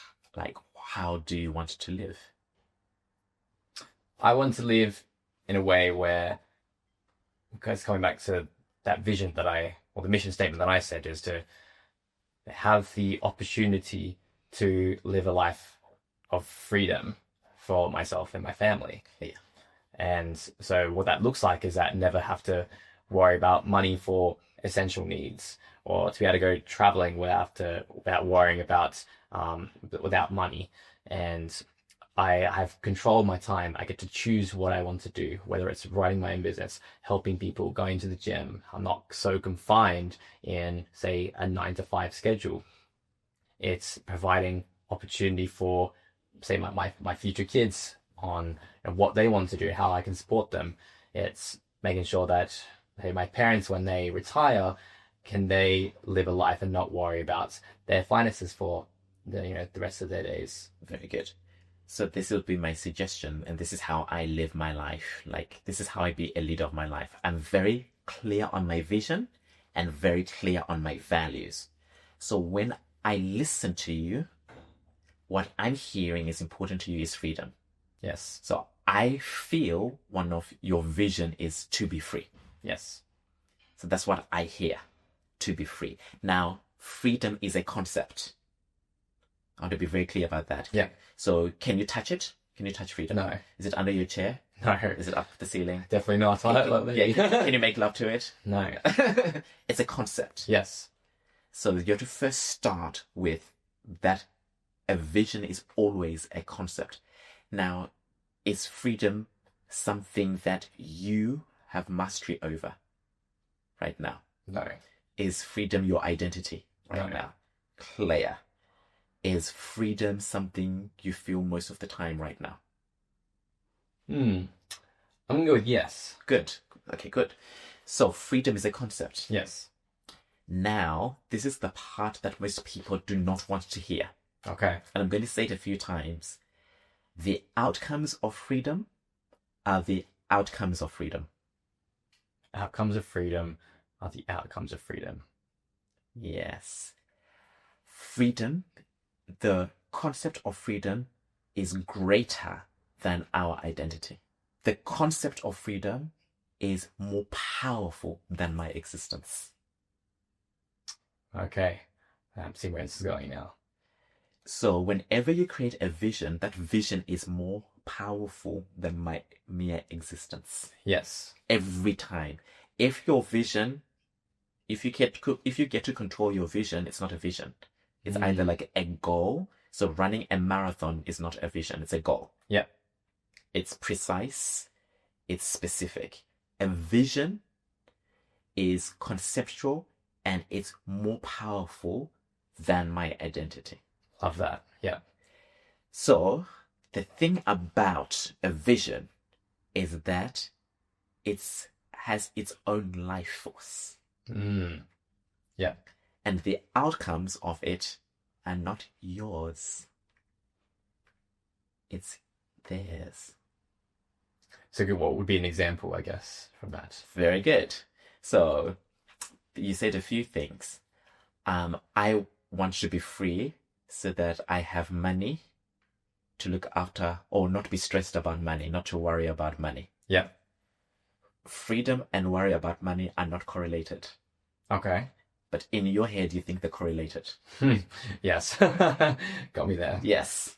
how do you want to live? I want to live in a way where, because coming back to that vision or the mission statement that I said, is to have the opportunity to live a life of freedom for myself and my family. Yeah. And so what that looks like is that never have to worry about money for essential needs, or to be able to go traveling without worrying about without money. And I have control of my time. I get to choose what I want to do, whether it's running my own business, helping people, going to the gym. I'm not so confined in, say, a 9 to 5 schedule. It's providing opportunity for, say, my future kids on what they want to do, how I can support them. It's making sure that, hey, my parents, when they retire, can they live a life and not worry about their finances for the rest of their days. Very good. So this will be my suggestion, and this is how I live my life. Like, this is how I be a leader of my life. I'm very clear on my vision and very clear on my values. So when I listen to you, what I'm hearing is important to you is freedom. Yes. So I feel one of your vision is to be free. Yes. So that's what I hear, to be free. Now, freedom is a concept. I want to be very clear about that. Yeah. So can you touch it? Can you touch freedom? No. Is it under your chair? No. Is it up the ceiling? Definitely not. Can you make love to it? No. It's a concept. Yes. So you have to first start with that. A vision is always a concept. Now, is freedom something that you have mastery over right now? No. Is freedom your identity right now? Clear. Is freedom something you feel most of the time right now? I'm going to go with yes. Good. Okay, good. So freedom is a concept. Yes. Now, this is the part that most people do not want to hear. Okay. And I'm going to say it a few times. The outcomes of freedom are the outcomes of freedom. Outcomes of freedom are the outcomes of freedom. Yes. Freedom, the concept of freedom is greater than our identity. The concept of freedom is more powerful than my existence. Okay. I'm seeing where this is going now. So whenever you create a vision, that vision is more powerful than my mere existence. Yes. Every time. If your vision, if you get to control your vision, it's not a vision. It's either like a goal. So running a marathon is not a vision, it's a goal. Yeah. It's precise, it's specific. A vision is conceptual and it's more powerful than my identity. Love that. Yeah. So the thing about a vision is that it has its own life force. Yeah. And the outcomes of it are not yours. It's theirs. So what would be an example, I guess, from that? Very good. So you said a few things. I want to be free so that I have money to look after, or not be stressed about money, not to worry about money. Yeah. Freedom and worry about money are not correlated. Okay. But in your head, you think they're correlated. Yes. Got me there. Yes.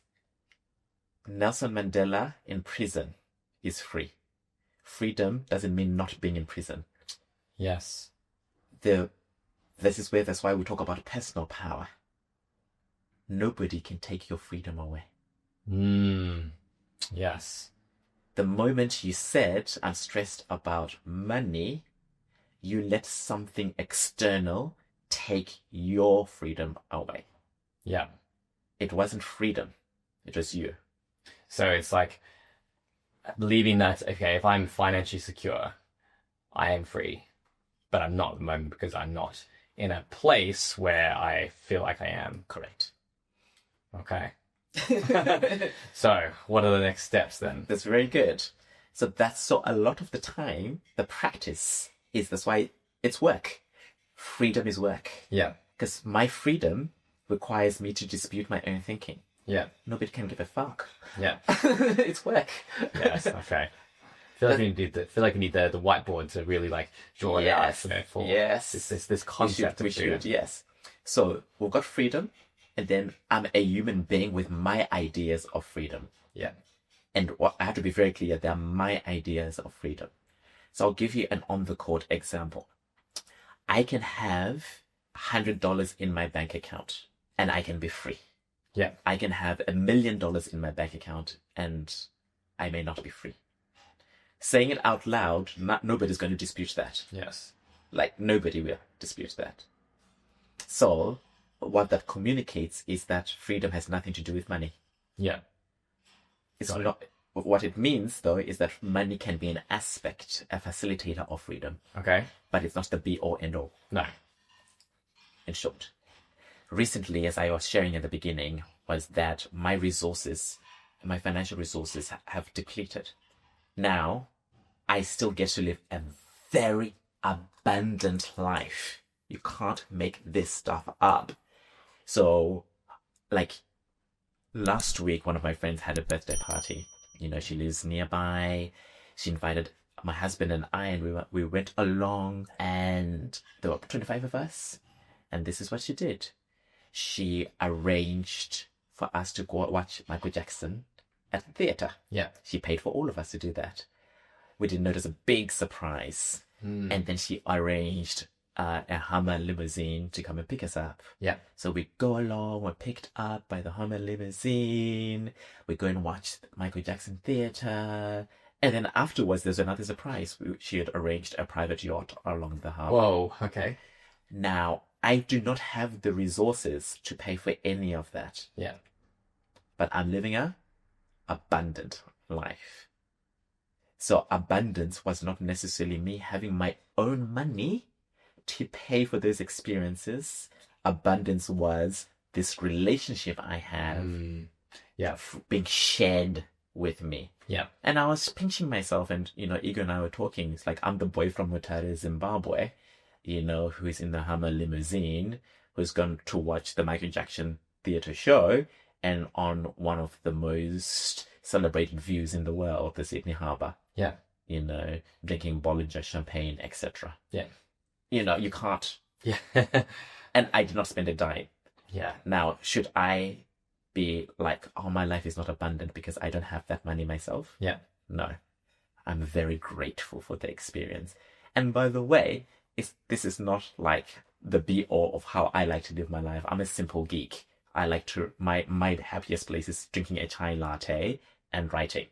Nelson Mandela in prison is free. Freedom doesn't mean not being in prison. Yes. That's why we talk about personal power. Nobody can take your freedom away. Yes. The moment you said, I'm stressed about money, you let something external take your freedom away. Yeah. It wasn't freedom. It was you. So it's like believing that, okay, if I'm financially secure, I am free, but I'm not at the moment because I'm not in a place where I feel like I am. Correct. Okay. So what are the next steps then? That's very good. So a lot of the time, the practice is, that's why it's work. Freedom is work. Yeah. Because my freedom requires me to dispute my own thinking. Yeah. Nobody can give a fuck. Yeah. It's work. Yes. Okay. I feel like we need the whiteboard to really like draw it out. For this concept. We should. Yes. So we've got freedom, and then I'm a human being with my ideas of freedom. Yeah. And I have to be very clear, they're my ideas of freedom. So I'll give you an on-the-court example. I can have $100 in my bank account and I can be free. Yeah. I can have $1 million in my bank account and I may not be free. Saying it out loud, nobody's going to dispute that. Yes. Like, nobody will dispute that. So what that communicates is that freedom has nothing to do with money. Yeah. It's not. What it means, though, is that money can be an aspect, a facilitator of freedom. Okay. But it's not the be all end all. No. In short. Recently, as I was sharing at the beginning, was that my resources, my financial resources have depleted. Now, I still get to live a very abundant life. You can't make this stuff up. So, like, last week, one of my friends had a birthday party. You know, she lives nearby. She invited my husband and I, and we went along, and there were 25 of us. And this is what she did. She arranged for us to go watch Michael Jackson at the theater. Yeah. She paid for all of us to do that. We didn't notice a big surprise. And then she arranged a Hummer limousine to come and pick us up. Yeah. So we go along, we're picked up by the Hummer limousine, we go and watch Michael Jackson Theatre, and then afterwards there's another surprise. She had arranged a private yacht along the harbour. Whoa, okay. Now, I do not have the resources to pay for any of that. Yeah. But I'm living a abundant life. So abundance was not necessarily me having my own money to pay for those experiences. Abundance was this relationship I have being shared with me. Yeah. And I was pinching myself, and, you know, Igor and I were talking. It's like, I'm the boy from Mutare, Zimbabwe, you know, who is in the Hummer limousine, who's gone to watch the Michael Jackson theatre show, and on one of the most celebrated views in the world, the Sydney Harbour. Yeah. You know, drinking Bollinger champagne, etc. Yeah. You know, you can't. Yeah. And I did not spend a dime. Yeah. Now, should I be like, oh, my life is not abundant because I don't have that money myself? Yeah. No. I'm very grateful for the experience. And by the way, this is not like the be-all of how I like to live my life. I'm a simple geek. I like to, my happiest place is drinking a chai latte and writing.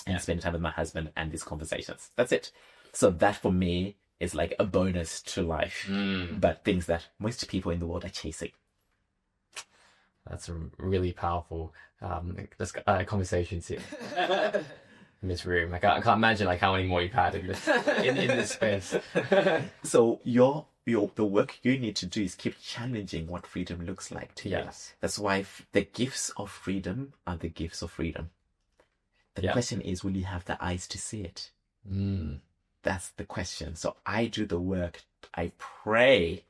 And spending time with my husband and these conversations. That's it. So that for me is like a bonus to life. But things that most people in the world are chasing. That's a really powerful conversations here in this room. I can't imagine like how many more you've had in this space. So the work you need to do is keep challenging what freedom looks like to you. Yes. That's why the gifts of freedom are the gifts of freedom. The question is, will you have the eyes to see it? That's the question. So I do the work. I pray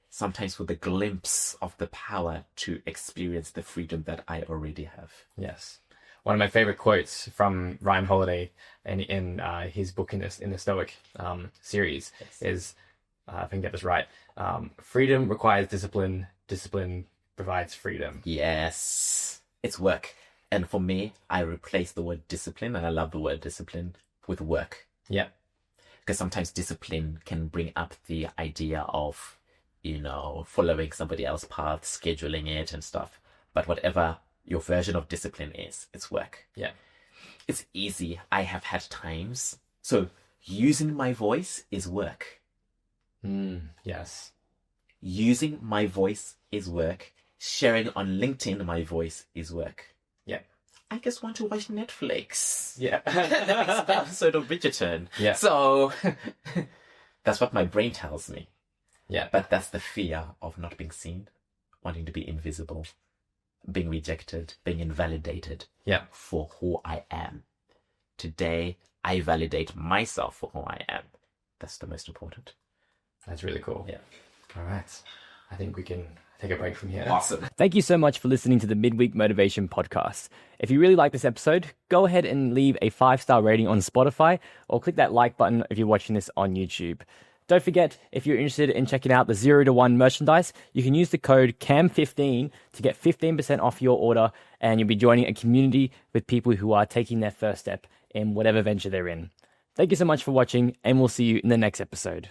sometimes for the glimpse of the power to experience the freedom that I already have. Yes. One of my favorite quotes from Ryan Holiday in his book in the Stoic series is, if I can get this right, freedom requires discipline. Discipline provides freedom. Yes. It's work. And for me, I replace the word discipline, and I love the word discipline, with work. Yeah. Because sometimes discipline can bring up the idea of, you know, following somebody else's path, scheduling it and stuff. But whatever your version of discipline is, it's work. Yeah. It's easy. I have had times. So using my voice is work. Yes. Using my voice is work. Sharing on LinkedIn my voice is work. Yeah. I just want to watch Netflix. Yeah. The next episode of Bridgerton. Yeah. So that's what my brain tells me. Yeah. But that's the fear of not being seen, wanting to be invisible, being rejected, being invalidated for who I am. Today, I validate myself for who I am. That's the most important. That's really cool. Yeah. All right. I think we can take a break from here. Awesome. Thank you so much for listening to the Midweek Motivation Podcast. If you really like this episode, go ahead and leave a 5-star rating on Spotify or click that like button if you're watching this on YouTube. Don't forget, if you're interested in checking out the 0 to 1 merchandise, you can use the code CAM15 to get 15% off your order, and you'll be joining a community with people who are taking their first step in whatever venture they're in. Thank you so much for watching, and we'll see you in the next episode.